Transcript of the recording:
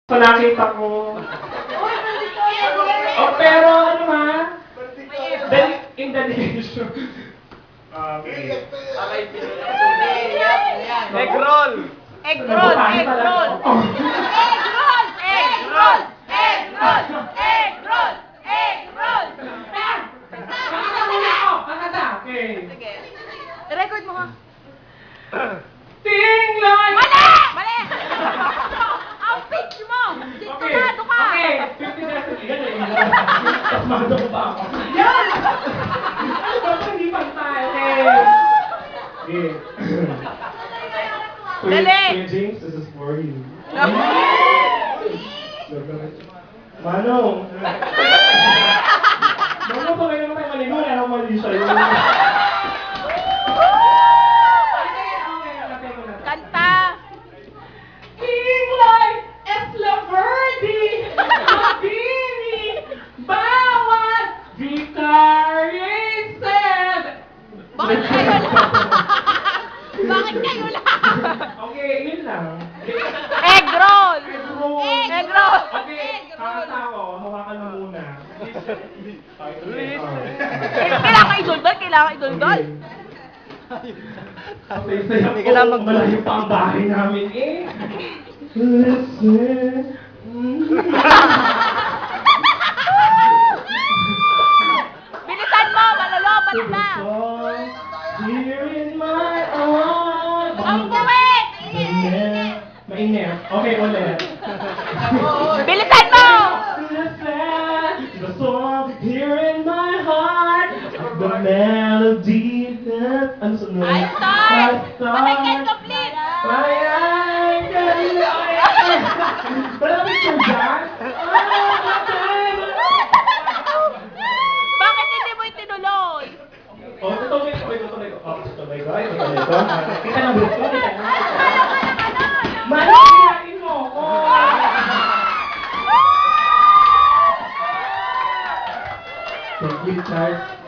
So nakita ko. Oh, pero ano ha? In the nation. Egg roll! Egg roll! Egg roll! Egg roll! Egg roll! Egg roll! Egg roll! Egg roll! Okay. Sige. I-record mo ha. Tingnan! Mali! Mali! Ang pitch mo! Sigurado ka! Okay. 50 seconds. Yan eh. Tasmado ko ba ako? Yan! Ano ba? Hindi pantay. Okay. Dali! Kuya James, this is for you. Manong! Manong pa kayo naman tayo malingon. Ano mali sa'yo? Kanta! King Light Esla Verde! Mabini! Bawat! Vicariated! Bakit kayo lang? Bakit kayo lang? Okay, yun lang. Egg roll! Egg roll! Egg roll! Okay, Egg roll! kakanta ko. Hawakan mo muna. Kailangan idol-dol? Kailangan idol-dol? Hindi ka na malayo pa ang bahay namin eh. Listen. Bilisan mo! Malolobat na! Here in my arms. Ang buwit! Mainit. Okay, ulit. Bilisan mo! Listen. The song here in my heart. The melody that... Ano sunod? I start! Pakinggan complete! Malamig ka dyan? Bakit hindi mo itinuloy? Oh, tutuloy ko. Oh, tutuloy ko. Ay, tutuloy ko. Kita na buto. Kita na. Malaki mo ko. Thank you, Charles.